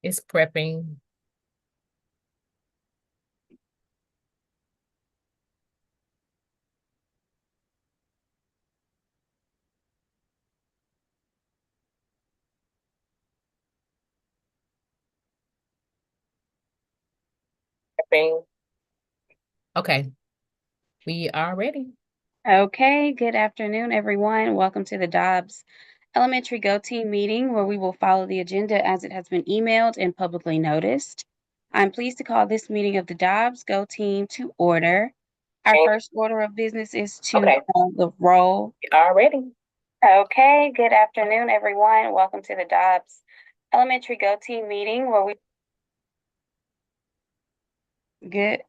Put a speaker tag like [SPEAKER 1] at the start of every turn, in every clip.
[SPEAKER 1] It's prepping. Prepping. Okay, we are ready.
[SPEAKER 2] Okay, good afternoon, everyone. Welcome to the Dobbs Elementary Go Team meeting where we will follow the agenda as it has been emailed and publicly noticed. I'm pleased to call this meeting of the Dobbs Go Team to order. Our
[SPEAKER 1] Okay.
[SPEAKER 2] first order of business is to
[SPEAKER 1] Okay,
[SPEAKER 2] call the roll.
[SPEAKER 1] we are ready.
[SPEAKER 2] Okay, good afternoon, everyone. Welcome to the Dobbs Elementary Go Team meeting where we good.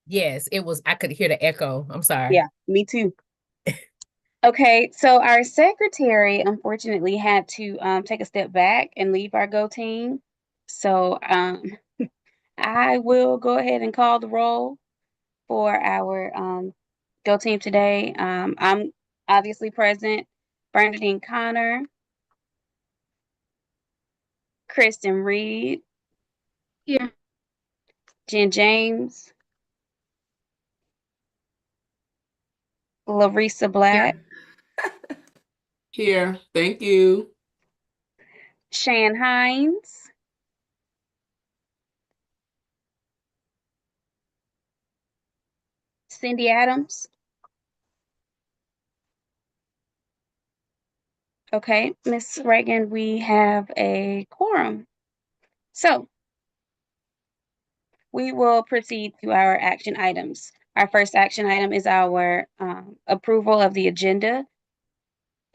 [SPEAKER 1] Yes, it was. I could hear the echo. I'm sorry.
[SPEAKER 2] Yeah, me too. Okay, so our secretary unfortunately had to take a step back and leave our Go Team. So I will go ahead and call the roll for our Go Team today. I'm obviously present. Bernadine Connor, Kristen Reed,
[SPEAKER 3] Here.
[SPEAKER 2] Jen James, Larissa Black,
[SPEAKER 3] Here. Thank you.
[SPEAKER 2] Shan Hines, Cindy Adams. Okay, Miss Reagan, we have a quorum. So we will proceed to our action items. Our first action item is our approval of the agenda.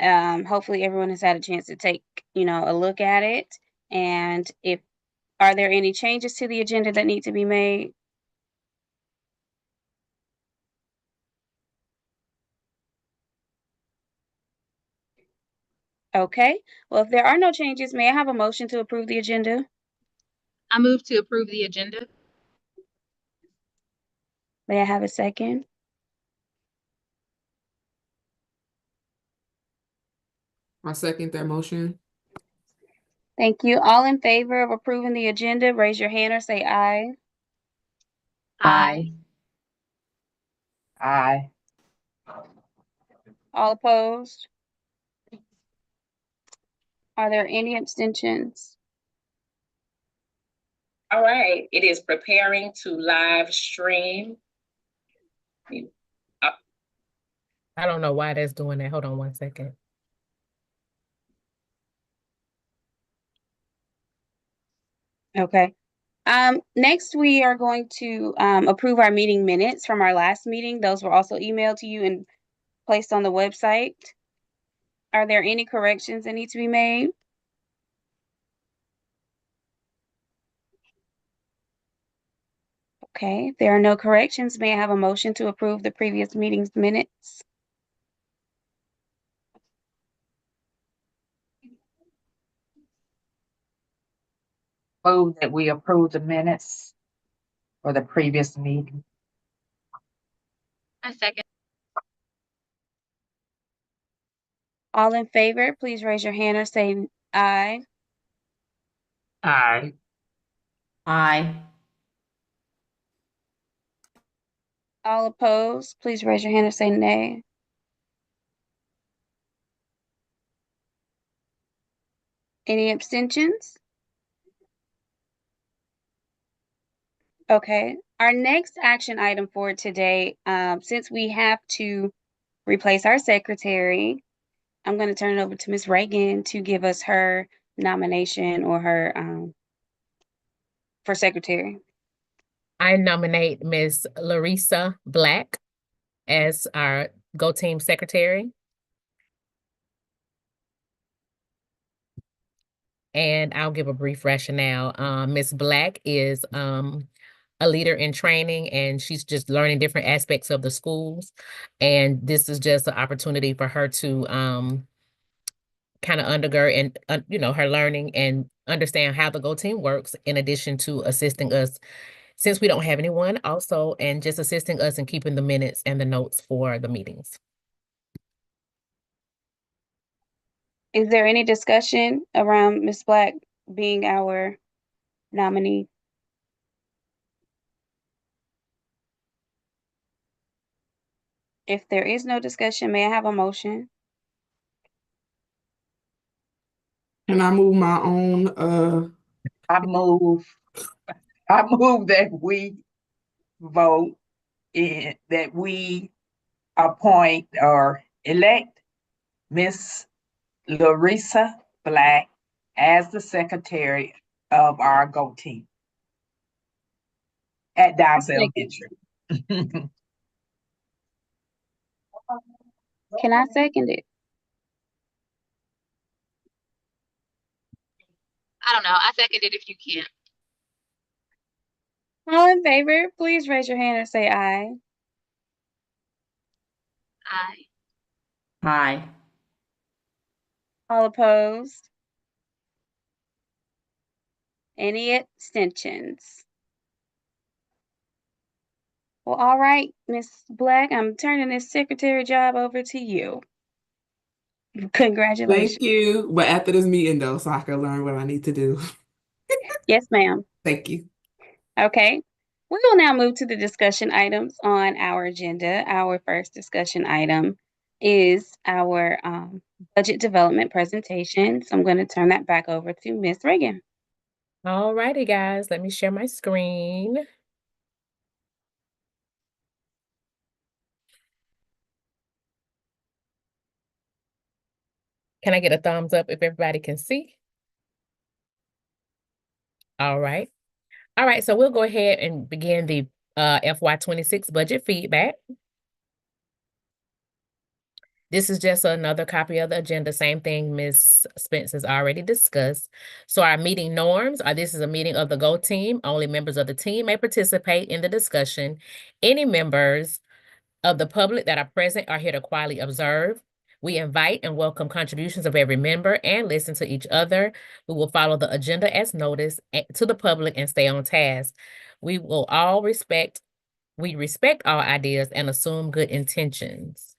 [SPEAKER 2] Hopefully everyone has had a chance to take, a look at it. And are there any changes to the agenda that need to be made? Okay, well, if there are no changes, may I have a motion to approve the agenda?
[SPEAKER 3] I move to approve the agenda.
[SPEAKER 2] May I have a second?
[SPEAKER 3] I second that motion.
[SPEAKER 2] Thank you. All in favor of approving the agenda, raise your hand or say aye.
[SPEAKER 3] Aye.
[SPEAKER 4] Aye.
[SPEAKER 2] All opposed? Are there any abstentions?
[SPEAKER 1] All right, it is preparing to live stream. I don't know why that's doing that. Hold on one second.
[SPEAKER 2] Okay. Next, we are going to approve our meeting minutes from our last meeting. Those were also emailed to you and placed on the website. Are there any corrections that need to be made? Okay, if there are no corrections, may I have a motion to approve the previous meeting's minutes?
[SPEAKER 4] Move that we approve the minutes for the previous meeting.
[SPEAKER 3] I second.
[SPEAKER 2] All in favor, please raise your hand or say aye.
[SPEAKER 4] Aye.
[SPEAKER 5] Aye.
[SPEAKER 2] All opposed, please raise your hand or say nay. Any abstentions? Okay, our next action item for today, since we have to replace our secretary, I'm going to turn it over to Ms. Reagan to give us her nomination or her for secretary.
[SPEAKER 1] I nominate Ms. Larissa Black as our Go Team secretary. And I'll give a brief rationale. Ms. Black is a leader in training, and she's just learning different aspects of the schools. And this is just an opportunity for her to kind of undergird and her learning and understand how the Go Team works, in addition to assisting us since we don't have anyone also, and just assisting us in keeping the minutes and the notes for the meetings.
[SPEAKER 2] Is there any discussion around Ms. Black being our nominee. If there is no discussion, may I have a motion?
[SPEAKER 3] Can I move my own,
[SPEAKER 4] I move that we vote that we appoint or elect Miss Larissa Black as the secretary of our GO team at Dobbs Elementary.
[SPEAKER 2] Can I second it?
[SPEAKER 3] I don't know, I second it if you can.
[SPEAKER 2] All in favor, please raise your hand and say aye.
[SPEAKER 3] Aye.
[SPEAKER 5] Aye.
[SPEAKER 2] All opposed? Any abstentions? Well, all right, Miss Black, I'm turning this secretary job over to you. Congratulations.
[SPEAKER 3] Thank you, but after this meeting though, so I can learn what I need to do.
[SPEAKER 2] Yes, ma'am.
[SPEAKER 3] Thank you.
[SPEAKER 2] Okay. We will now move to the discussion items on our agenda. Our first discussion item is our budget development presentation. So I'm going to turn that back over to Miss Reagan.
[SPEAKER 1] All righty, guys, let me share my screen. Can I get a thumbs up if everybody can see? All right. All right, so we'll go ahead and begin the FY26 budget feedback. This is just another copy of the agenda, same thing Ms. Spence has already discussed. So our meeting norms are, this is a meeting of the GO team. Only members of the team may participate in the discussion. Any members of the public that are present are here to quietly observe. We invite and welcome contributions of every member and listen to each other. We will follow the agenda as noticed to the public and stay on task. We respect all ideas and assume good intentions.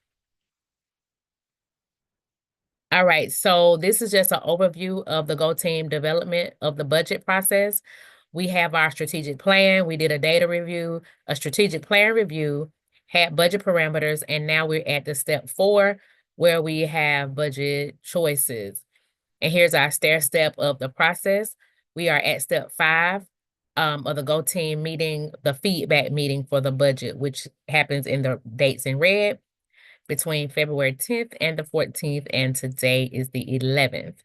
[SPEAKER 1] All right, so this is just an overview of the GO team development of the budget process. We have our strategic plan. We did a data review, a strategic plan review, had budget parameters, and now we're at the step 4 where we have budget choices. And here's our stair step of the process. We are at step 5 of the GO team meeting, the feedback meeting for the budget, which happens in the dates in red between February 10th and the 14th, and today is the 11th.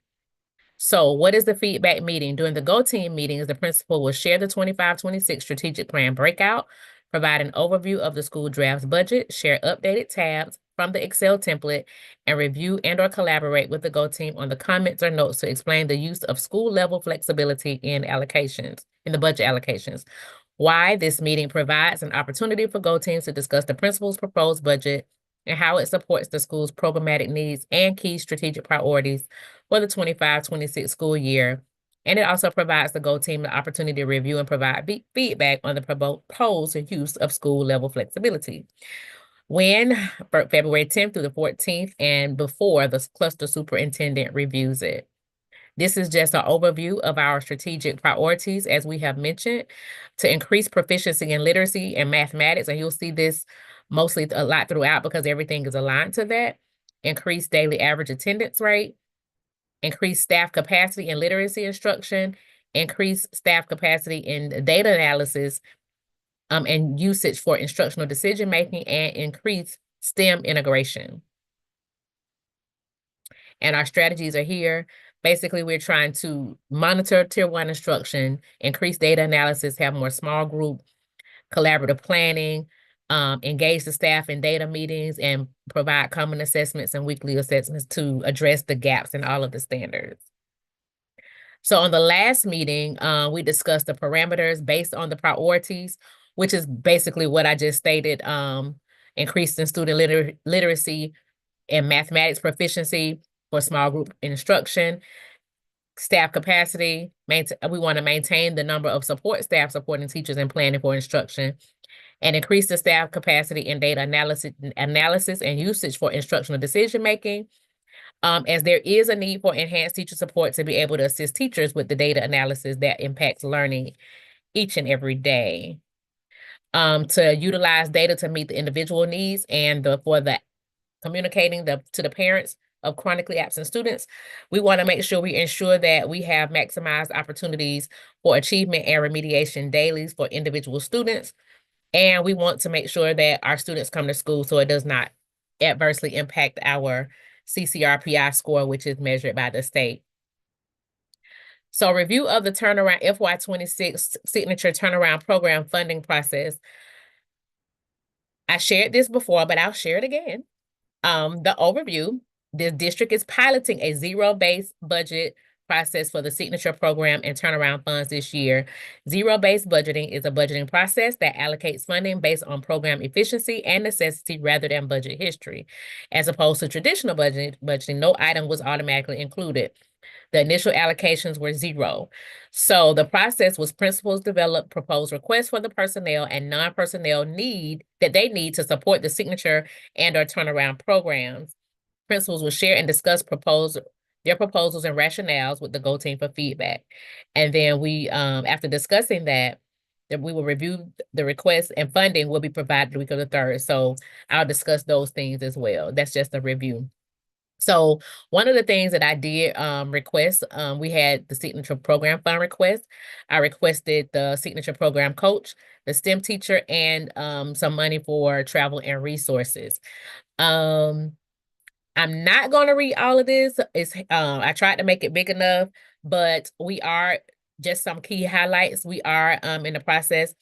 [SPEAKER 1] So what is the feedback meeting? During the GO team meetings, the principal will share the 25-26 strategic plan breakout, provide an overview of the school draft's budget, share updated tabs from the Excel template, and review and/or collaborate with the GO team on the comments or notes to explain the use of school-level flexibility in the budget allocations. Why this meeting provides an opportunity for GO teams to discuss the principal's proposed budget and how it supports the school's programmatic needs and key strategic priorities for the 25-26 school year. And it also provides the GO team the opportunity to review and provide feedback on the proposed use of school-level flexibility. When February 10th through the 14th and before the cluster superintendent reviews it. This is just an overview of our strategic priorities, as we have mentioned, to increase proficiency in literacy and mathematics. And you'll see this mostly a lot throughout because everything is aligned to that. Increase daily average attendance rate, increase staff capacity in literacy instruction, increase staff capacity in data analysis and usage for instructional decision-making, and increase STEM integration. And our strategies are here. Basically, we're trying to monitor Tier 1 instruction, increase data analysis, have more small group, collaborative planning, engage the staff in data meetings, and provide common assessments and weekly assessments to address the gaps in all of the standards. So on the last meeting, we discussed the parameters based on the priorities, which is basically what I just stated, increase in student literacy and mathematics proficiency for small group instruction, staff capacity. We want to maintain the number of support staff supporting teachers and planning for instruction, and increase the staff capacity in data analysis and usage for instructional decision-making. as there is a need for enhanced teacher support to be able to assist teachers with the data analysis that impacts learning each and every day. To utilize data to meet the individual needs and for the communicating to the parents of chronically absent students, we want to make sure we ensure that we have maximized opportunities for achievement and remediation dailies for individual students. And we want to make sure that our students come to school so it does not adversely impact our CCRPI score, which is measured by the state. So review of the turnaround FY26 signature turnaround program funding process. I shared this before, but I'll share it again. The overview, the district is piloting a zero-based budget process for the signature program and turnaround funds this year. Zero-based budgeting is a budgeting process that allocates funding based on program efficiency and necessity rather than budget history. As opposed to traditional budgeting, no item was automatically included. The initial allocations were zero. So the process was principals develop proposed requests for the personnel and non-personnel that they need to support the signature and or turnaround programs. Principals will share and discuss their proposals and rationales with the Go team for feedback. And then we, after discussing that we will review the requests and funding will be provided the week of the 3rd. So I'll discuss those things as well. That's just a review. So one of the things that I did request, we had the signature program fund request. I requested the signature program coach, the STEM teacher, and some money for travel and resources. I'm not going to read all of this. I tried to make it big enough, but we are just some key highlights. We are in the process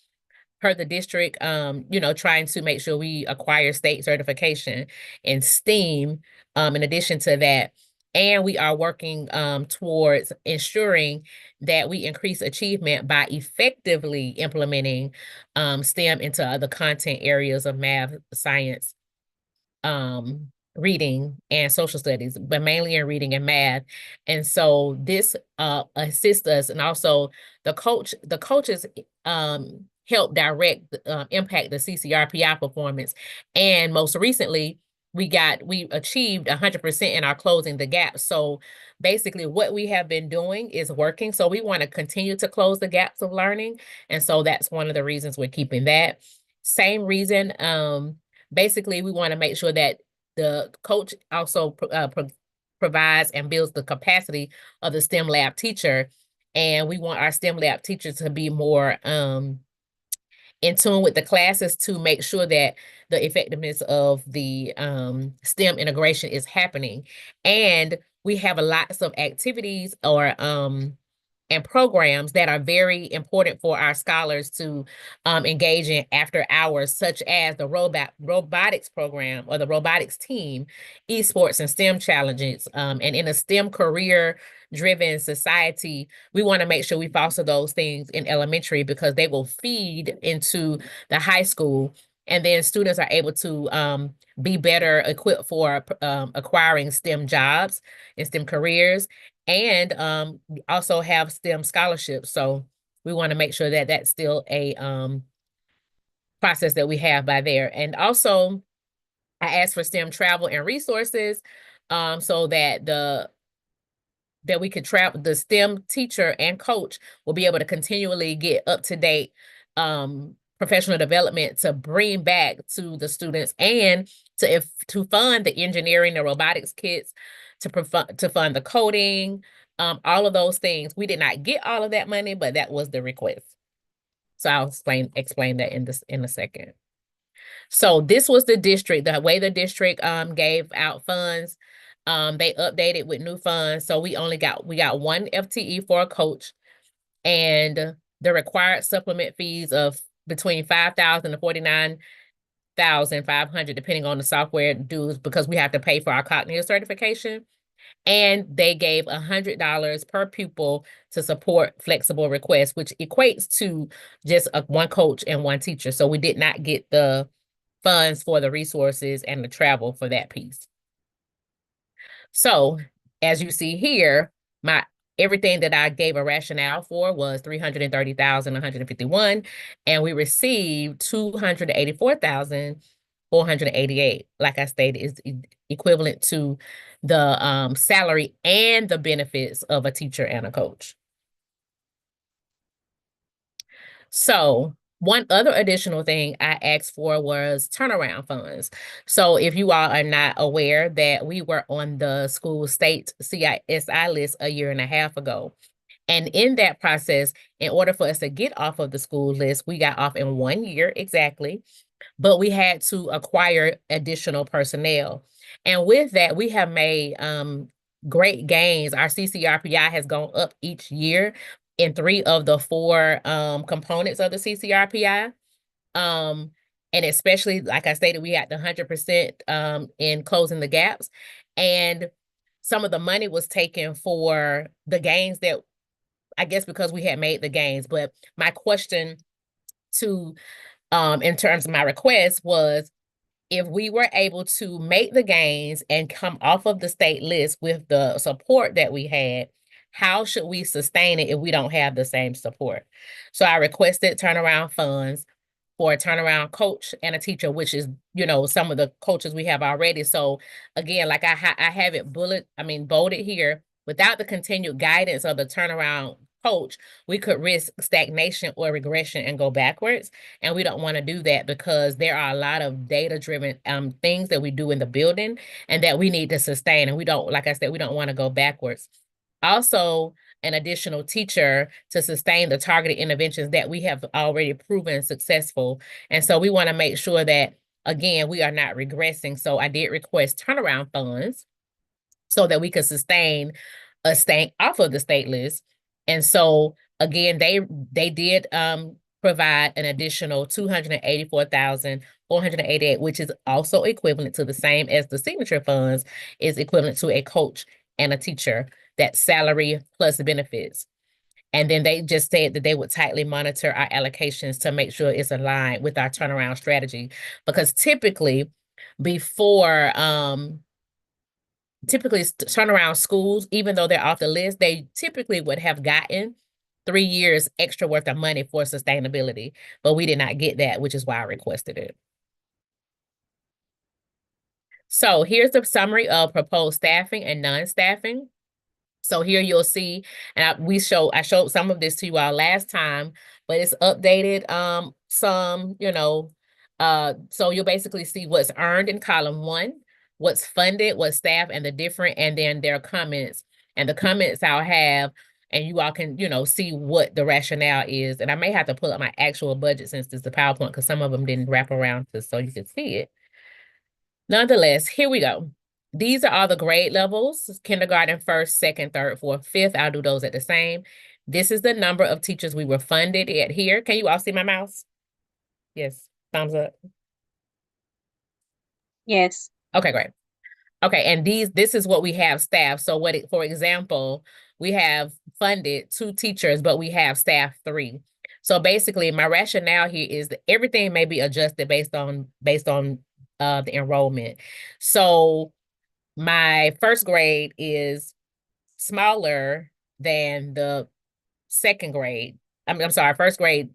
[SPEAKER 1] per the district, trying to make sure we acquire state certification in STEAM. In addition to that, and we are working towards ensuring that we increase achievement by effectively implementing STEM into other content areas of math, science, reading, and social studies, but mainly in reading and math. And so this assists us, and also the coaches help direct impact the CCRPI performance. And most recently, we achieved 100% in our closing the gap. So basically what we have been doing is working. So we want to continue to close the gaps of learning. And so that's one of the reasons we're keeping that. Same reason, basically we want to make sure that the coach also provides and builds the capacity of the STEM lab teacher. And we want our STEM lab teachers to be more in tune with the classes to make sure that the effectiveness of the STEM integration is happening. And we have lots of activities and programs that are very important for our scholars to engage in after hours, such as the robotics program or the robotics team, esports and STEM challenges. And in a STEM career-driven society, we want to make sure we foster those things in elementary because they will feed into the high school. And then students are able to be better equipped for acquiring STEM jobs and STEM careers, and also have STEM scholarships. So we want to make sure that that's still a process that we have by there. And also, I asked for STEM travel and resources so that we could travel. The STEM teacher and coach will be able to continually get up-to-date professional development to bring back to the students, and to fund the engineering, the robotics kits, to fund the coding, all of those things. We did not get all of that money, but that was the request. So I'll explain that in a second. So this was the district, the way the district gave out funds. They updated with new funds. So we got one FTE for a coach, and the required supplement fees of between $5,000 and $49,500, depending on the software dues, because we have to pay for our cognitive certification. And they gave $100 per pupil to support flexible requests, which equates to just one coach and one teacher. So we did not get the funds for the resources and the travel for that piece. So as you see here, everything that I gave a rationale for was $330,151, and we received $284,000 $488, like I stated, is equivalent to the salary and the benefits of a teacher and a coach. So one other additional thing I asked for was turnaround funds. So if you all are not aware that we were on the school state CISI list a year and a half ago. And in that process, in order for us to get off of the school list, we got off in 1 year exactly, but we had to acquire additional personnel. And with that, we have made great gains. Our CCRPI has gone up each year in 3 of the 4 components of the CCRPI. And especially, like I stated, we had the 100% in closing the gaps. And some of the money was taken for the gains that, I guess, because we had made the gains. But my question to, in terms of my request was, if we were able to make the gains and come off of the state list with the support that we had, how should we sustain it if we don't have the same support? So I requested turnaround funds for a turnaround coach and a teacher, which is, some of the coaches we have already. So again, like I have it bolded here. Without the continued guidance of the turnaround coach, we could risk stagnation or regression and go backwards. And we don't want to do that, because there are a lot of data-driven things that we do in the building and that we need to sustain. And we don't, like I said, we don't want to go backwards. Also, an additional teacher to sustain the targeted interventions that we have already proven successful. And so we want to make sure that, again, we are not regressing. So I did request turnaround funds so that we could sustain us staying off of the state list. And so again, they did provide an additional $284,488, which is also equivalent to the same as the signature funds, is equivalent to a coach and a teacher, that salary plus benefits. And then they just said that they would tightly monitor our allocations to make sure it's aligned with our turnaround strategy. Because typically before, turnaround schools, even though they're off the list, they typically would have gotten 3 years extra worth of money for sustainability, but we did not get that, which is why I requested it. So here's the summary of proposed staffing and non-staffing. So here you'll see, and I showed some of this to you all last time, but it's updated some, so you'll basically see what's earned in column 1, what's funded, what's staff, and the different, and then their comments. And the comments I'll have, and you all can, see what the rationale is. And I may have to pull up my actual budget since it's the PowerPoint, because some of them didn't wrap around so you can see it. Nonetheless, here we go. These are all the grade levels: kindergarten, 1st, 2nd, 3rd, 4th, 5th. I'll do those at the same. This is the number of teachers we were funded at here. Can you all see my mouse? Yes, thumbs up.
[SPEAKER 2] Yes.
[SPEAKER 1] Okay, great. Okay, and this is what we have staff. So for example, we have funded 2 teachers, but we have staff 3. So basically my rationale here is that everything may be adjusted based on the enrollment. So my 1st grade is smaller than the 2nd grade. I'm sorry, 1st grade,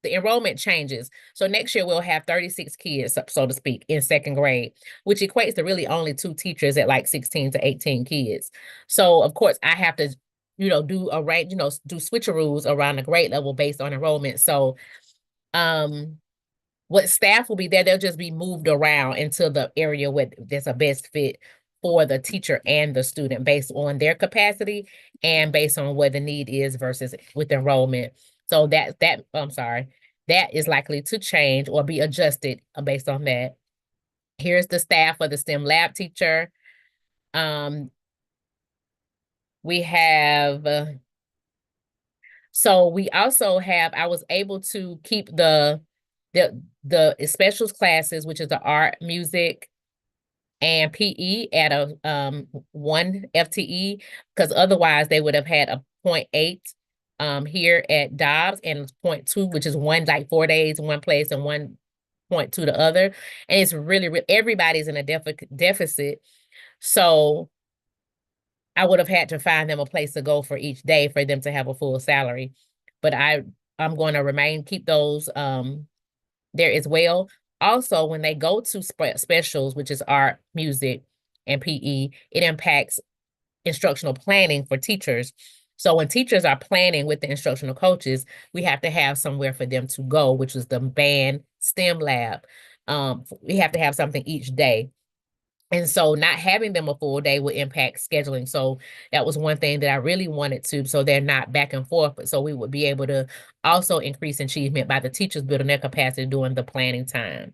[SPEAKER 1] the enrollment changes. So next year we'll have 36 kids, so to speak, in 2nd grade, which equates to really only 2 teachers at like 16 to 18 kids. So of course I have to, do a range, do switcheroos around the grade level based on enrollment. So what staff will be there, they'll just be moved around into the area where there's a best fit for the teacher and the student based on their capacity and based on what the need is versus with enrollment. So that is likely to change or be adjusted based on that. Here's the staff for the STEM lab teacher. We have, so we also have, I was able to keep the specials classes, which is the art, music, and PE at a 1 FTE, because otherwise they would have had a 0.8 here at Dobbs and 0.2, which is 1 like 4 days in one place and 1.2 the other. And it's really everybody's in a deficit. So I would have had to find them a place to go for each day for them to have a full salary. But I'm going to keep those there as well. Also, when they go to specials, which is art, music, and PE, it impacts instructional planning for teachers. So when teachers are planning with the instructional coaches, we have to have somewhere for them to go, which is the band STEM lab. We have to have something each day. And so not having them a full day would impact scheduling. So that was one thing that I really wanted to, so they're not back and forth, but so we would be able to also increase achievement by the teachers building their capacity during the planning time.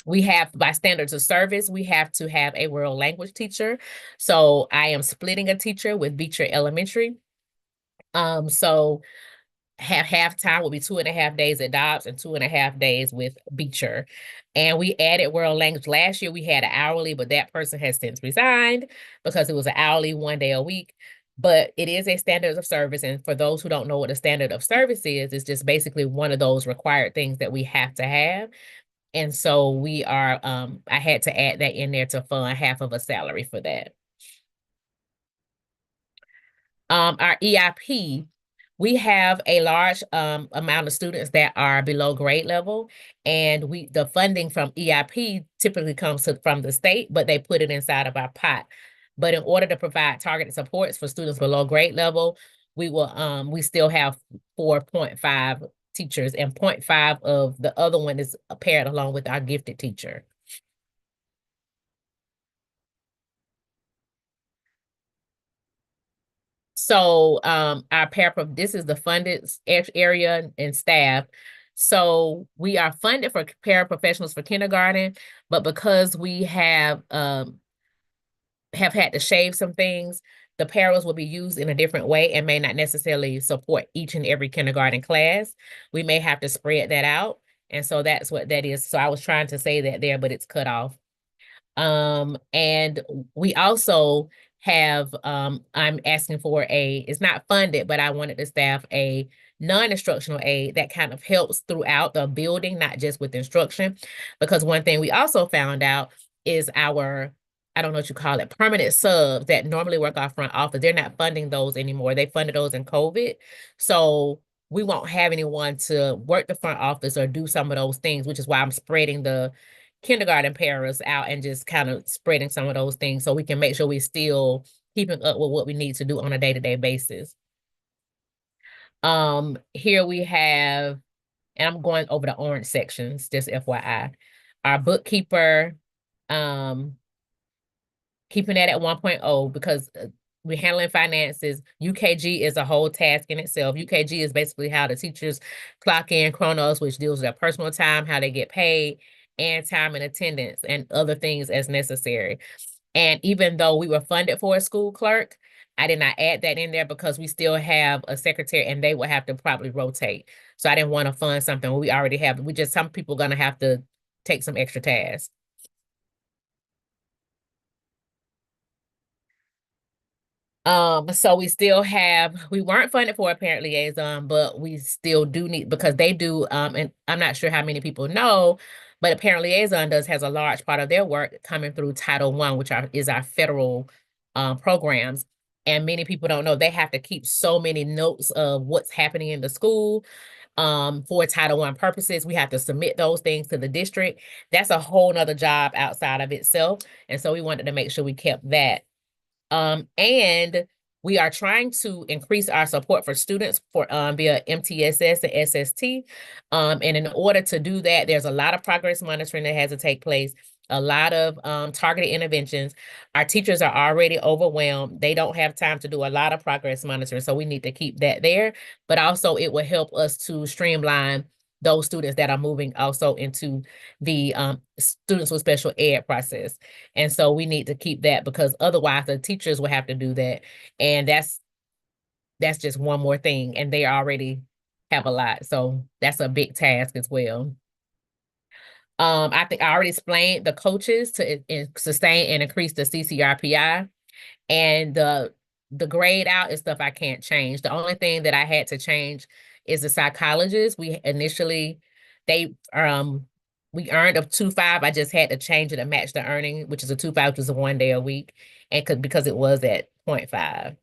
[SPEAKER 1] We have, by standards of service, we have to have a world language teacher. So I am splitting a teacher with Beecher Elementary. So half time will be 2.5 days at Dobbs and 2.5 days with Beecher. And we added world language. Last year we had an hourly, but that person has since resigned because it was an hourly 1 day a week. But it is a standard of service. And for those who don't know what a standard of service is, it's just basically one of those required things that we have to have. And so we are, I had to add that in there to fund half of a salary for that. Our EIP, we have a large amount of students that are below grade level, and the funding from EIP typically comes from the state, but they put it inside of our pot. But in order to provide targeted supports for students below grade level, we still have 4.5 teachers, and 0.5 of the other one is paired along with our gifted teacher. So this is the funded area and staff. So we are funded for paraprofessionals for kindergarten, but because we have had to shave some things, the paras will be used in a different way and may not necessarily support each and every kindergarten class. We may have to spread that out. And so that's what that is. So I was trying to say that there, but it's cut off. And we also have, I'm asking for it's not funded, but I wanted to staff a non-instructional aid that kind of helps throughout the building, not just with instruction. Because one thing we also found out is I don't know what you call it, permanent subs that normally work our front office. They're not funding those anymore. They funded those in COVID. So we won't have anyone to work the front office or do some of those things, which is why I'm spreading the kindergarten paras out and just kind of spreading some of those things so we can make sure we still keeping up with what we need to do on a day-to-day basis. Here we have, and I'm going over the orange sections, just FYI. Our bookkeeper, keeping that at 1.0 because we're handling finances. UKG is a whole task in itself. UKG is basically how the teachers clock in Chronos, which deals with their personal time, how they get paid, and time and attendance and other things as necessary. And even though we were funded for a school clerk, I did not add that in there because we still have a secretary and they will have to probably rotate. So I didn't want to fund something we already have. Some people are going to have to take some extra tasks. So we weren't funded for a parent liaison, but we still do need, because they do, and I'm not sure how many people know, but a parent liaison has a large part of their work coming through Title I, which is our federal programs. And many people don't know they have to keep so many notes of what's happening in the school. For Title I purposes, we have to submit those things to the district. That's a whole nother job outside of itself. And so we wanted to make sure we kept that. And we are trying to increase our support for students for via MTSS and SST. And in order to do that, there's a lot of progress monitoring that has to take place, a lot of targeted interventions. Our teachers are already overwhelmed. They don't have time to do a lot of progress monitoring, so we need to keep that there. But also it will help us to streamline those students that are moving also into the students with special ed process. And so we need to keep that because otherwise the teachers will have to do that. And that's just one more thing. And they already have a lot. So that's a big task as well. I think I already explained the coaches to sustain and increase the CCRPI. And the grade out is stuff I can't change. The only thing that I had to change is the psychologists. We initially, we earned a 2.5. I just had to change it to match the earning, which is a 2.5, which is a 1 day a week, and because it was at 0.5.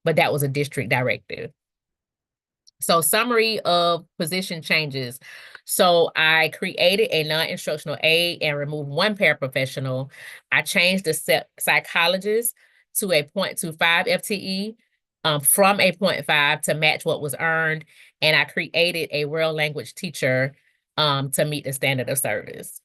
[SPEAKER 1] But that was a district directive. So summary of position changes. So I created a non-instructional aide and removed one paraprofessional. I changed the psychologist to a 0.25 FTE from a 0.5 to match what was earned. And I created a world language teacher to meet the standard of service.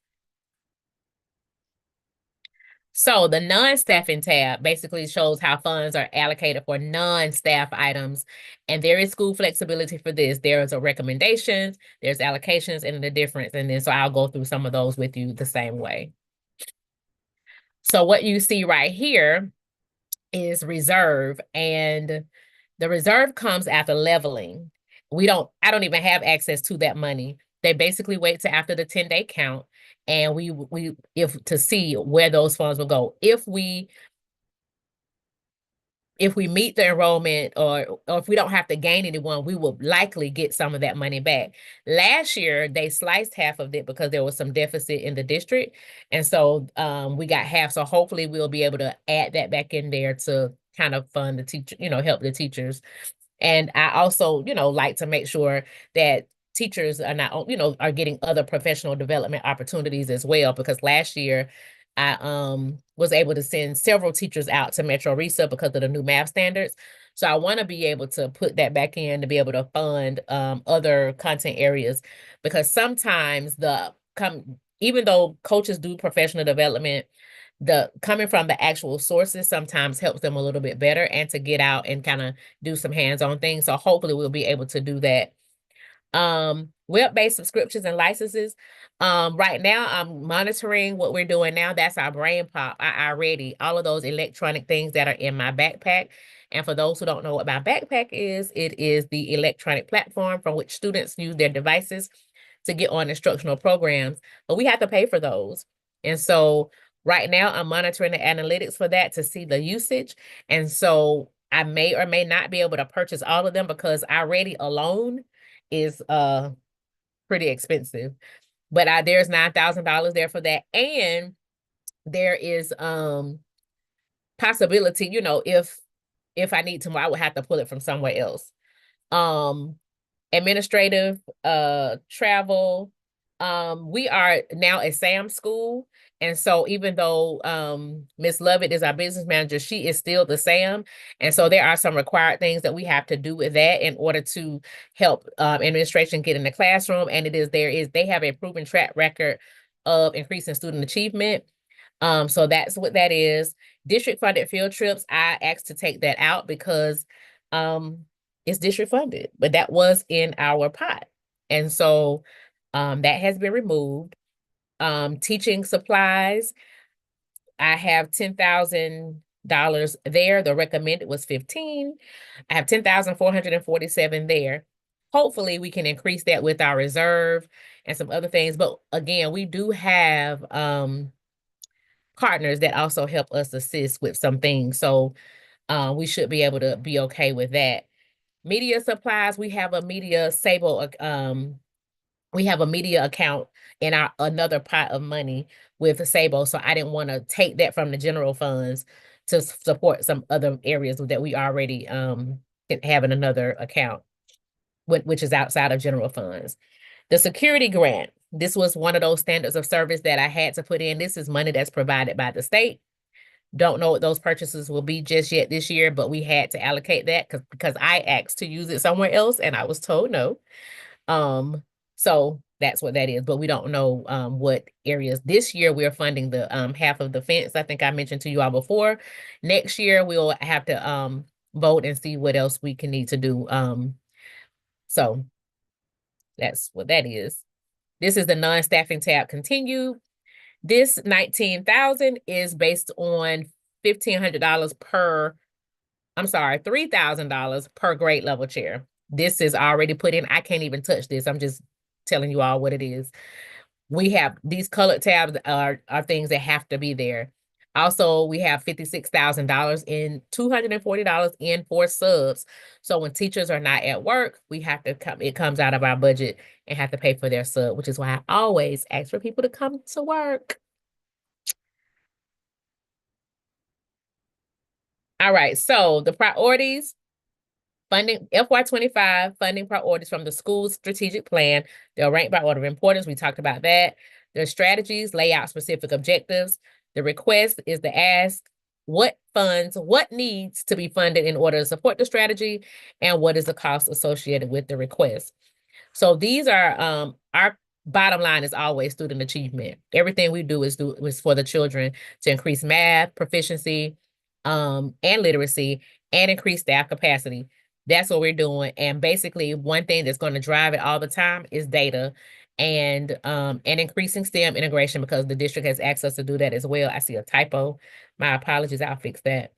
[SPEAKER 1] So the non-staffing tab basically shows how funds are allocated for non-staff items. And there is school flexibility for this. There is a recommendations, there's allocations, and the difference. And then so I'll go through some of those with you the same way. So what you see right here is reserve, and the reserve comes after leveling. I don't even have access to that money. They basically wait till after the 10-day count, and we if to see where those funds will go. If we meet the enrollment or if we don't have to gain anyone, we will likely get some of that money back. Last year, they sliced half of it because there was some deficit in the district. And so we got half. So hopefully we'll be able to add that back in there to kind of fund the teacher, help the teachers. And I also, like to make sure that teachers are not, are getting other professional development opportunities as well, because last year I was able to send several teachers out to Metro Resa because of the new math standards. So I want to be able to put that back in to be able to fund other content areas, because sometimes even though coaches do professional development, the coming from the actual sources sometimes helps them a little bit better and to get out and kind of do some hands-on things. So hopefully we'll be able to do that. Web-based subscriptions and licenses. Right now I'm monitoring what we're doing now. That's our brain pop, our ready, all of those electronic things that are in my backpack. And for those who don't know what my backpack is, it is the electronic platform from which students use their devices to get on instructional programs, but we have to pay for those. And so right now I'm monitoring the analytics for that to see the usage. And so I may or may not be able to purchase all of them because iReady alone is pretty expensive. But there's $9,000 there for that. And there is possibility, if I need to, I would have to pull it from somewhere else. Administrative, travel. We are now a SAM school. And so even though Ms. Lovett is our business manager, she is still the SAM. And so there are some required things that we have to do with that in order to help administration get in the classroom. And they have a proven track record of increasing student achievement. So that's what that is. District funded field trips, I asked to take that out because it's district funded, but that was in our pot. And so that has been removed. Teaching supplies, I have $10,000 there. The recommended was 15. I have 10,447 there. Hopefully we can increase that with our reserve and some other things. But again, we do have partners that also help us assist with some things. So we should be able to be okay with that. Media supplies, we have a media we have a media account in our another pot of money with Sabo. So I didn't want to take that from the general funds to support some other areas that we already have in another account, which is outside of general funds. The security grant, this was one of those standards of service that I had to put in. This is money that's provided by the state. Don't know what those purchases will be just yet this year, but we had to allocate that because I asked to use it somewhere else and I was told no. So that's what that is, but we don't know what areas. This year we're funding the half of the fence. I think I mentioned to you all before. Next year we'll have to vote and see what else we can need to do. So that's what that is. This is the non-staffing tab continue. This 19,000 is based on $1,500 per, I'm sorry, $3,000 per grade level chair. This is already put in. I can't even touch this. I'm just telling you all what it is. We have these colored tabs are things that have to be there. Also, we have $56,000 in $240 in for subs. So when teachers are not at work, we have to it comes out of our budget and have to pay for their sub, which is why I always ask for people to come to work. All right, so the priorities. Funding FY25 funding priorities from the school's strategic plan. They're ranked by order of importance. We talked about that. Their strategies lay out specific objectives. The request is to ask what funds, what needs to be funded in order to support the strategy, and what is the cost associated with the request. So these are our bottom line is always student achievement. Everything we do is for the children to increase math proficiency and literacy and increase staff capacity. That's what we're doing. And basically one thing that's going to drive it all the time is data and increasing STEM integration, because the district has asked us to do that as well. I see a typo. My apologies, I'll fix that.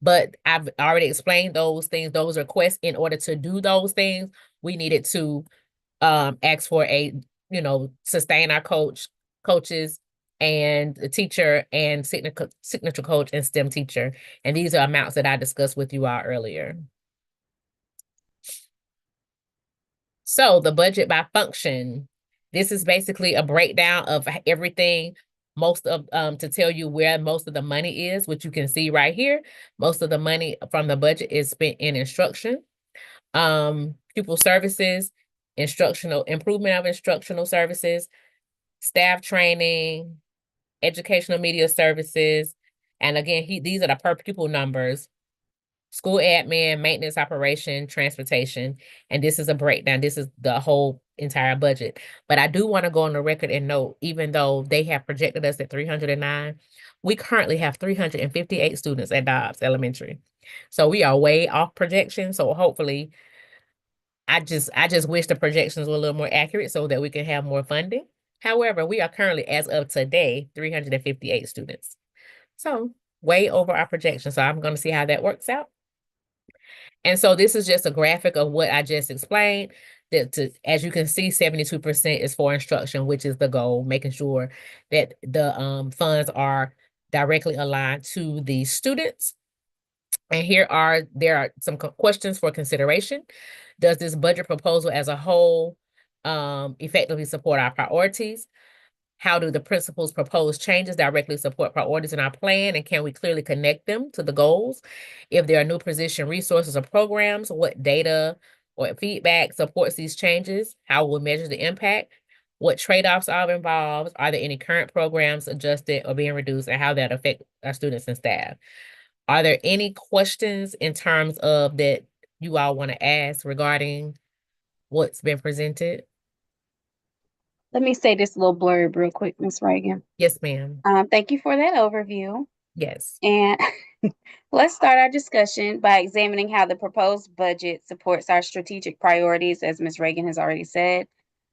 [SPEAKER 1] But I've already explained those things, those requests. In order to do those things, we needed to ask for sustain our coaches and a teacher and signature coach and STEM teacher. And these are amounts that I discussed with you all earlier. So the budget by function, this is basically a breakdown of everything, most of to tell you where most of the money is, which you can see right here. Most of the money from the budget is spent in instruction, pupil services, improvement of instructional services, staff training, educational media services. And again, these are the per pupil numbers: school admin, maintenance, operation, transportation. And this is a breakdown. This is the whole entire budget. But I do want to go on the record and note, even though they have projected us at 309, we currently have 358 students at Dobbs Elementary. So we are way off projection. So hopefully, I just wish the projections were a little more accurate so that we can have more funding. However, we are currently, as of today, 358 students. So way over our projection. So I'm going to see how that works out. And so this is just a graphic of what I just explained. As you can see, 72% is for instruction, which is the goal, making sure that the funds are directly aligned to the students. And there are some questions for consideration. Does this budget proposal as a whole effectively support our priorities? How do the principal's proposed changes directly support priorities in our plan? And can we clearly connect them to the goals? If there are new position resources or programs, what data or feedback supports these changes? How will we measure the impact? What trade-offs are involved? Are there any current programs adjusted or being reduced, and how that affect our students and staff? Are there any questions in terms of that you all want to ask regarding what's been presented?
[SPEAKER 2] Let me say this little blurb real quick, Ms. Reagan.
[SPEAKER 1] Yes, ma'am.
[SPEAKER 2] Thank you for that overview.
[SPEAKER 1] Yes.
[SPEAKER 2] And let's start our discussion by examining how the proposed budget supports our strategic priorities, as Ms. Reagan has already said.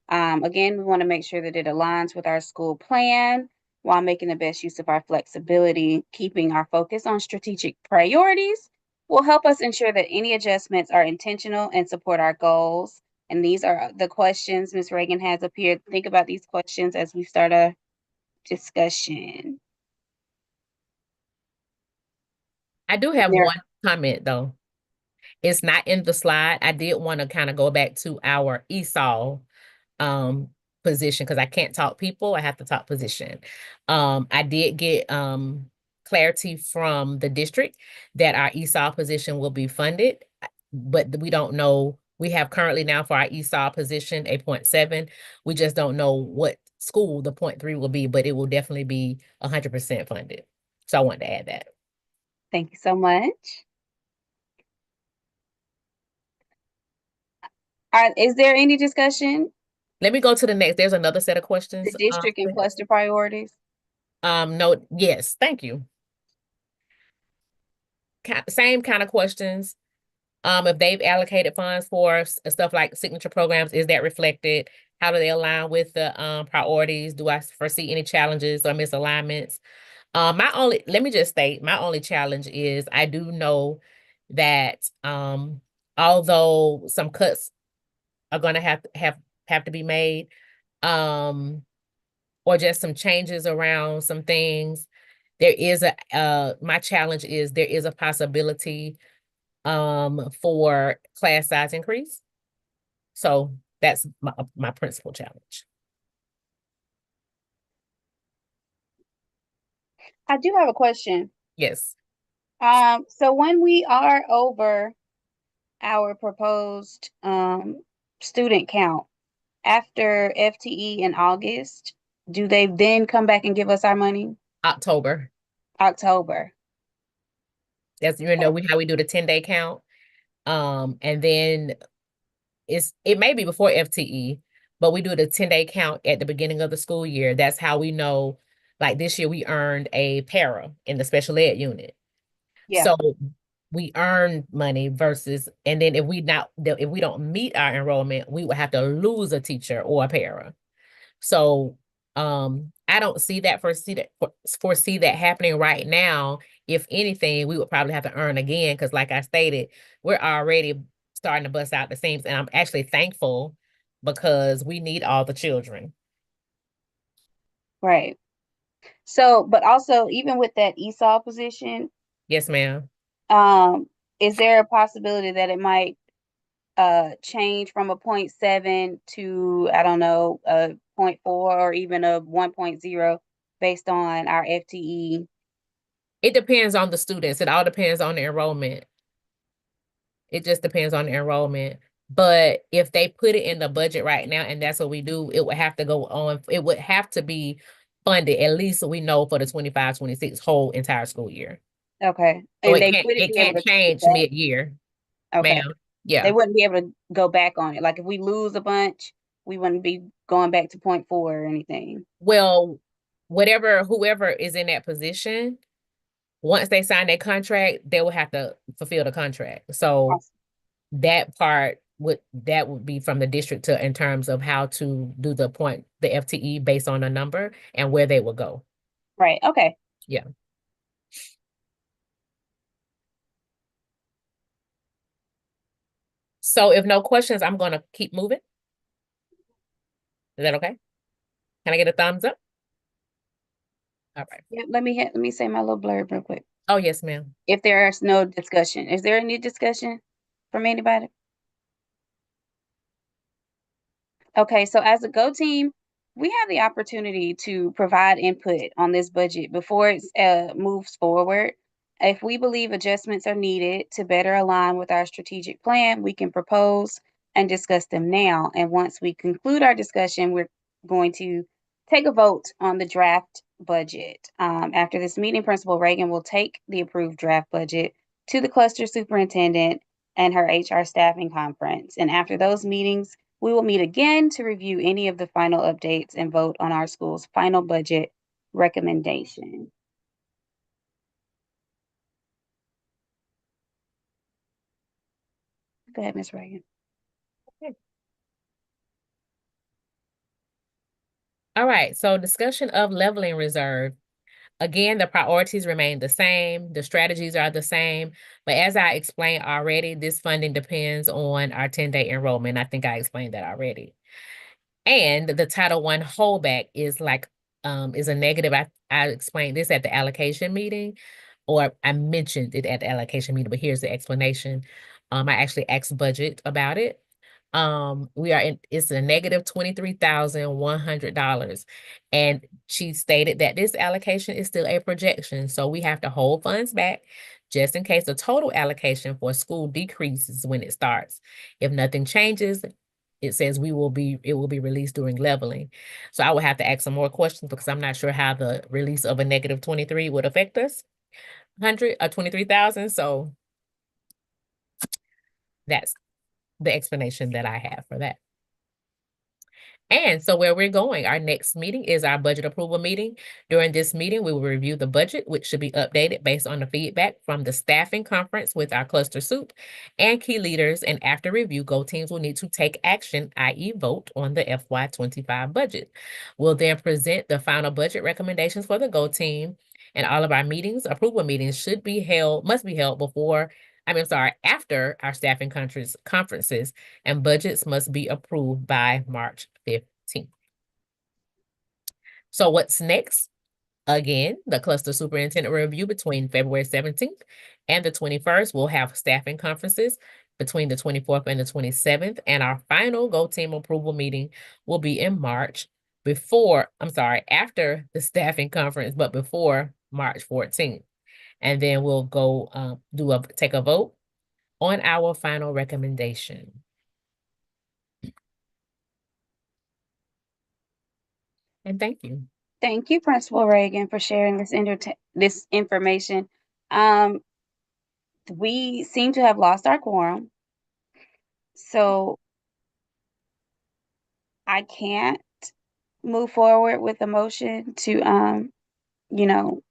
[SPEAKER 2] Again, we want to make sure that it aligns with our school plan while making the best use of our flexibility. Keeping our focus on strategic priorities will help us ensure that any adjustments are intentional and support our goals. And these are the questions Ms. Reagan has up here. Think about these questions as we start a discussion.
[SPEAKER 1] I do have
[SPEAKER 2] There-
[SPEAKER 1] one comment though. It's not in the slide. I did want to kind of go back to our ESOL position, because I can't talk people, I have to talk position. I did get clarity from the district that our ESOL position will be funded, but we don't know. We have currently now for our ESOL position a 0.7. We just don't know what school the 0.3 will be, but it will definitely be 100% funded. So I wanted to add that.
[SPEAKER 2] Thank you so much. Is there any discussion?
[SPEAKER 1] Let me go to the next. There's another set of questions.
[SPEAKER 2] The district and cluster priorities?
[SPEAKER 1] No, yes, thank you. Same kind of questions. If they've allocated funds for stuff like signature programs, is that reflected? How do they align with the priorities? Do I foresee any challenges or misalignments? Let me just state, my only challenge is I do know that although some cuts are gonna have to be made, or just some changes around some things, there is my challenge is there is a possibility for class size increase. So that's my principal challenge.
[SPEAKER 2] I do have a question.
[SPEAKER 1] Yes.
[SPEAKER 2] So when we are over our proposed student count after FTE in August, do they then come back and give us our money?
[SPEAKER 1] October.
[SPEAKER 2] October.
[SPEAKER 1] That's, how we do the 10-day count. And then it may be before FTE, but we do the 10-day count at the beginning of the school year. That's how we know, like this year we earned a para in the special ed unit.
[SPEAKER 2] Yeah.
[SPEAKER 1] So we earn money versus, and then if we don't meet our enrollment, we would have to lose a teacher or a para. So I don't foresee that happening right now. If anything, we would probably have to earn again because, like I stated, we're already starting to bust out the seams, and I'm actually thankful because we need all the children.
[SPEAKER 2] Right. So, but also even with that ESOL position,
[SPEAKER 1] Yes, ma'am.
[SPEAKER 2] is there a possibility that it might change from a 0.7 to, I don't know, a 0.4 or even a 1.0 based on our FTE?
[SPEAKER 1] It depends on the students. It all depends on the enrollment. It just depends on the enrollment. But if they put it in the budget right now, and that's what we do, it would have to go on. It would have to be funded, at least so we know, for the 25-26 whole entire school year.
[SPEAKER 2] Okay.
[SPEAKER 1] So
[SPEAKER 2] And they
[SPEAKER 1] it
[SPEAKER 2] wouldn't be able
[SPEAKER 1] can't
[SPEAKER 2] to
[SPEAKER 1] change
[SPEAKER 2] take that?
[SPEAKER 1] mid-year,
[SPEAKER 2] Okay.
[SPEAKER 1] ma'am. Yeah.
[SPEAKER 2] They wouldn't be able to go back on it. Like if we lose a bunch, we wouldn't be going back to 0.4 or anything.
[SPEAKER 1] Well, whoever is in that position, once they sign their contract, they will have to fulfill the contract. So that part would be from the district in terms of how to do the FTE based on a number and where they will go.
[SPEAKER 2] Right. Okay.
[SPEAKER 1] Yeah. So if no questions, I'm going to keep moving. Is that okay? Can I get a thumbs up? All right.
[SPEAKER 2] Yeah, let me say my little blurb real quick.
[SPEAKER 1] Oh, yes, ma'am.
[SPEAKER 2] If there is no discussion, is there any discussion from anybody? Okay, so as a Go team, we have the opportunity to provide input on this budget before it moves forward. If we believe adjustments are needed to better align with our strategic plan, we can propose and discuss them now. And once we conclude our discussion, we're going to take a vote on the draft budget. After this meeting, Principal Reagan will take the approved draft budget to the cluster superintendent and her HR staffing conference. And after those meetings, we will meet again to review any of the final updates and vote on our school's final budget recommendation. Go ahead, Ms. Reagan.
[SPEAKER 1] Okay. All right, so discussion of leveling reserve. Again, the priorities remain the same, the strategies are the same, but as I explained already, this funding depends on our 10-day enrollment. I think I explained that already. And the Title I holdback is a negative. I explained this at the allocation meeting, or I mentioned it at the allocation meeting, but here's the explanation. I actually asked budget about it. It's a negative $23,100. And she stated that this allocation is still a projection. So we have to hold funds back just in case the total allocation for school decreases when it starts. If nothing changes, it says it will be released during leveling. So I would have to ask some more questions because I'm not sure how the release of a negative 23 would affect us. 23,000. So that's the explanation that I have for that. And so where we're going, our next meeting is our budget approval meeting. During this meeting, we will review the budget, which should be updated based on the feedback from the staffing conference with our cluster soup and key leaders. And after review, Go teams will need to take action, i.e. vote on the FY25 budget. We'll then present the final budget recommendations for the Go team, and all of our approval meetings must be held after our staffing conferences, and budgets must be approved by March 15th. So what's next? Again, the cluster superintendent review between February 17th and the 21st. We'll have staffing conferences between the 24th and the 27th. And our final Go team approval meeting will be in March after the staffing conference, but before March 14th. And then we'll go take a vote on our final recommendation. And thank you.
[SPEAKER 2] Thank you, Principal Reagan, for sharing this information. We seem to have lost our quorum, so I can't move forward with a motion to, you know,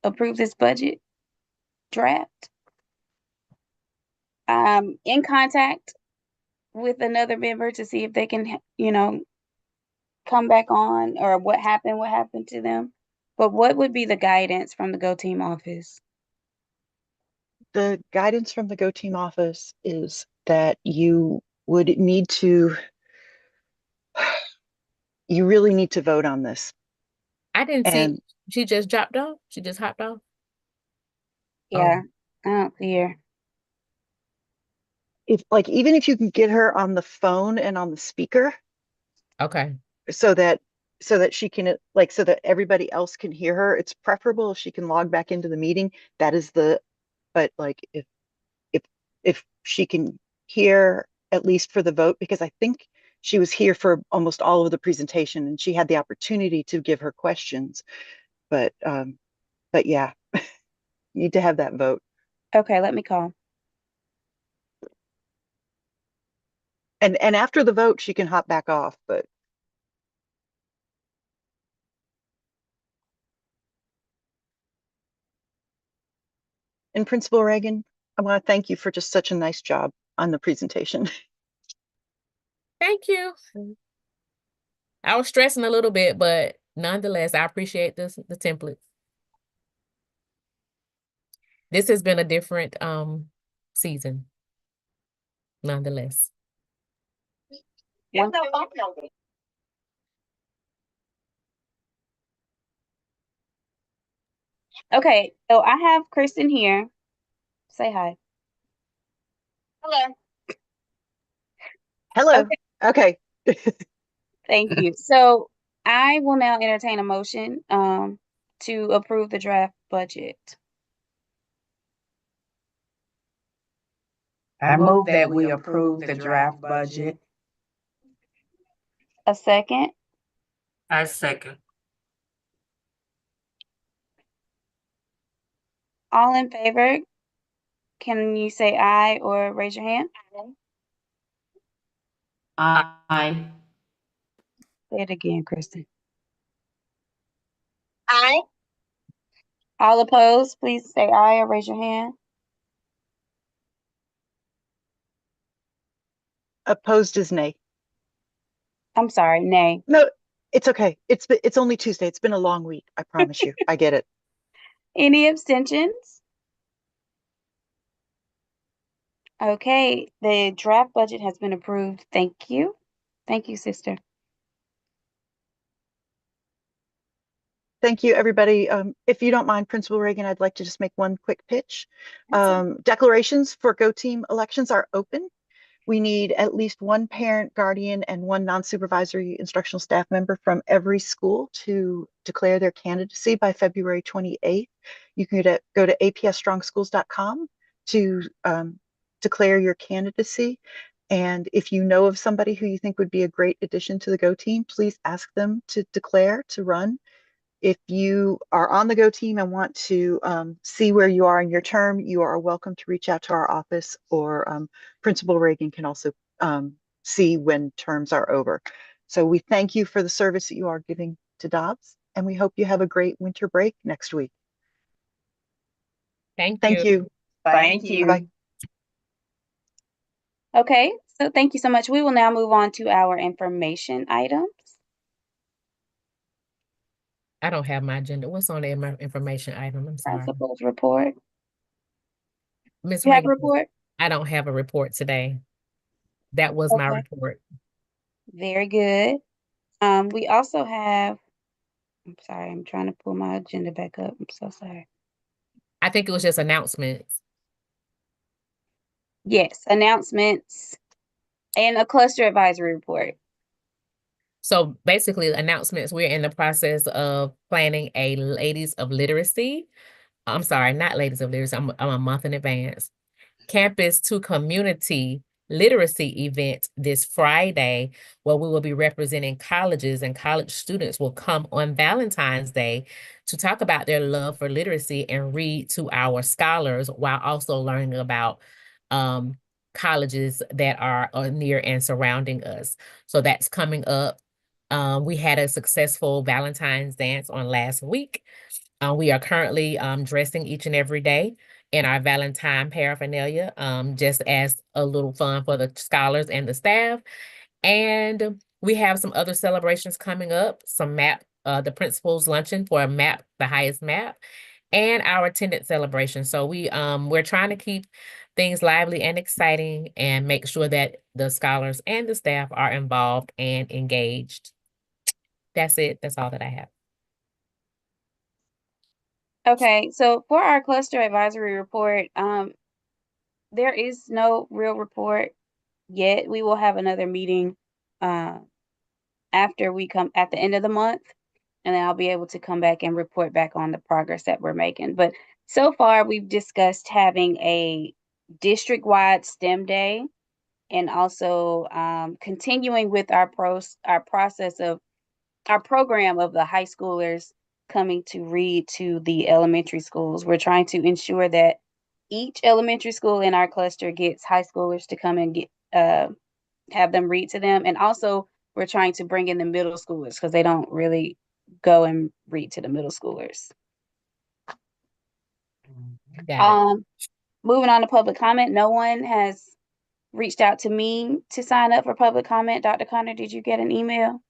[SPEAKER 2] approve this budget draft. In contact with another member to see if they can, come back on, or what happened to them. But what would be the guidance from the Go Team office?
[SPEAKER 6] The guidance from the Go Team office is that you would need to, you really need to vote on this.
[SPEAKER 1] I didn't see,
[SPEAKER 6] And
[SPEAKER 1] she just dropped off? She just hopped off?
[SPEAKER 2] Yeah, I don't see her.
[SPEAKER 6] even if you can get her on the phone and on the speaker
[SPEAKER 1] Okay.
[SPEAKER 6] so that she can so that everybody else can hear her, it's preferable if she can log back into the meeting. But if she can hear at least for the vote, because I think she was here for almost all of the presentation and she had the opportunity to give her questions. But yeah, need to have that vote.
[SPEAKER 2] Okay, let me call.
[SPEAKER 6] And after the vote, she can hop back off, but and Principal Reagan, I want to thank you for just such a nice job on the presentation.
[SPEAKER 1] Thank you. I was stressing a little bit, but nonetheless, I appreciate the template. This has been a different season, nonetheless.
[SPEAKER 2] Okay, so I have Kristen here. Say hi. Hello.
[SPEAKER 6] Hello. Okay.
[SPEAKER 2] Thank you. So I will now entertain a motion to approve the draft budget.
[SPEAKER 4] I move that we approve the draft budget.
[SPEAKER 2] A second?
[SPEAKER 7] I second.
[SPEAKER 2] All in favor? Can you say aye or raise your hand?
[SPEAKER 5] Aye.
[SPEAKER 2] Say it again, Kristen.
[SPEAKER 8] Aye.
[SPEAKER 2] All opposed, please say aye or raise your hand.
[SPEAKER 6] Opposed is nay.
[SPEAKER 2] I'm sorry, nay.
[SPEAKER 6] No, it's okay. It's only Tuesday. It's been a long week. I promise you. I get it.
[SPEAKER 2] Any abstentions? Okay, the draft budget has been approved. Thank you. Thank you, sister.
[SPEAKER 6] Thank you, everybody. If you don't mind, Principal Reagan, I'd like to just make one quick pitch. Declarations for Go Team elections are open. We need at least one parent, guardian, and one non-supervisory instructional staff member from every school to declare their candidacy by February 28th. You can go to apssstrongschools.com to declare your candidacy. And if you know of somebody who you think would be a great addition to the Go Team, please ask them to declare to run. If you are on the Go Team and want to see where you are in your term, you are welcome to reach out to our office, or Principal Reagan can also see when terms are over. So we thank you for the service that you are giving to Dobbs, and we hope you have a great winter break next week.
[SPEAKER 1] Thank
[SPEAKER 6] Thank you.
[SPEAKER 4] Thank you.
[SPEAKER 6] Bye-bye.
[SPEAKER 2] Okay, so thank you so much. We will now move on to our information items.
[SPEAKER 1] I don't have my agenda. What's on the information item? I'm sorry.
[SPEAKER 2] Principal's report.
[SPEAKER 1] Ms.
[SPEAKER 2] You have a
[SPEAKER 1] Reagan,
[SPEAKER 2] report?
[SPEAKER 1] I don't have a report today. That was my
[SPEAKER 2] Okay.
[SPEAKER 1] report.
[SPEAKER 2] Very good. We also have, I'm sorry, I'm trying to pull my agenda back up. I'm so sorry.
[SPEAKER 1] I think it was just announcements.
[SPEAKER 2] Yes, announcements and a cluster advisory report.
[SPEAKER 1] So basically, announcements, we're in the process of planning a Ladies of Literacy. I'm sorry, not Ladies of Literacy. I'm a month in advance. campus to community literacy event this Friday, where we will be representing colleges, and college students will come on Valentine's Day to talk about their love for literacy and read to our scholars while also learning about colleges that are near and surrounding us. So that's coming up. We had a successful Valentine's dance on last week. We are currently dressing each and every day in our Valentine paraphernalia, just as a little fun for the scholars and the staff. And we have some other celebrations coming up, some MAP, the principal's luncheon for a MAP, the highest MAP, and our attendance celebration. So we're trying to keep things lively and exciting and make sure that the scholars and the staff are involved and engaged. That's it. That's all that I have.
[SPEAKER 2] Okay, so for our cluster advisory report, there is no real report yet. We will have another meeting after we come at the end of the month, and then I'll be able to come back and report back on the progress that we're making. But so far, we've discussed having a district-wide STEM day, and also continuing with our process of our program of the high schoolers coming to read to the elementary schools. We're trying to ensure that each elementary school in our cluster gets high schoolers to come and get have them read to them. And also we're trying to bring in the middle schoolers because they don't really go and read to the middle schoolers.
[SPEAKER 1] Got it.
[SPEAKER 2] Moving on to public comment. No one has reached out to me to sign up for public comment. Dr. Connor, did you get an email?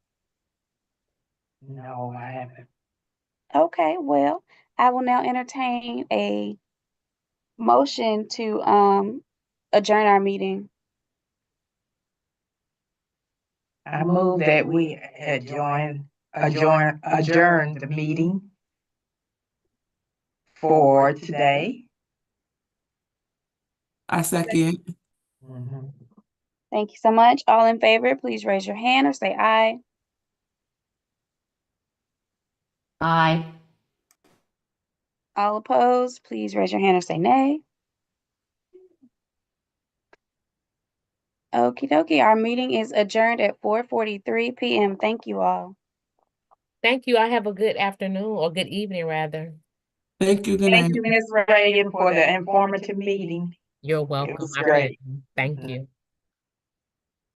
[SPEAKER 4] No, I haven't.
[SPEAKER 2] Okay, well, I will now entertain a motion to adjourn our meeting.
[SPEAKER 4] I move that we adjourn the meeting for today.
[SPEAKER 3] I second.
[SPEAKER 4] Mhm.
[SPEAKER 2] Thank you so much. All in favor, please raise your hand or say aye.
[SPEAKER 5] Aye.
[SPEAKER 2] All opposed, please raise your hand or say nay. Okie dokie, our meeting is adjourned at 4:43 p.m. Thank you all.
[SPEAKER 1] Thank you. I have a good afternoon or good evening, rather.
[SPEAKER 3] Thank you. Good
[SPEAKER 4] Thank
[SPEAKER 3] night.
[SPEAKER 4] you, Ms. Reagan, for the informative meeting.
[SPEAKER 1] You're welcome.
[SPEAKER 4] was
[SPEAKER 1] My
[SPEAKER 4] great.
[SPEAKER 1] pleasure. Thank
[SPEAKER 4] Mhm.
[SPEAKER 1] you.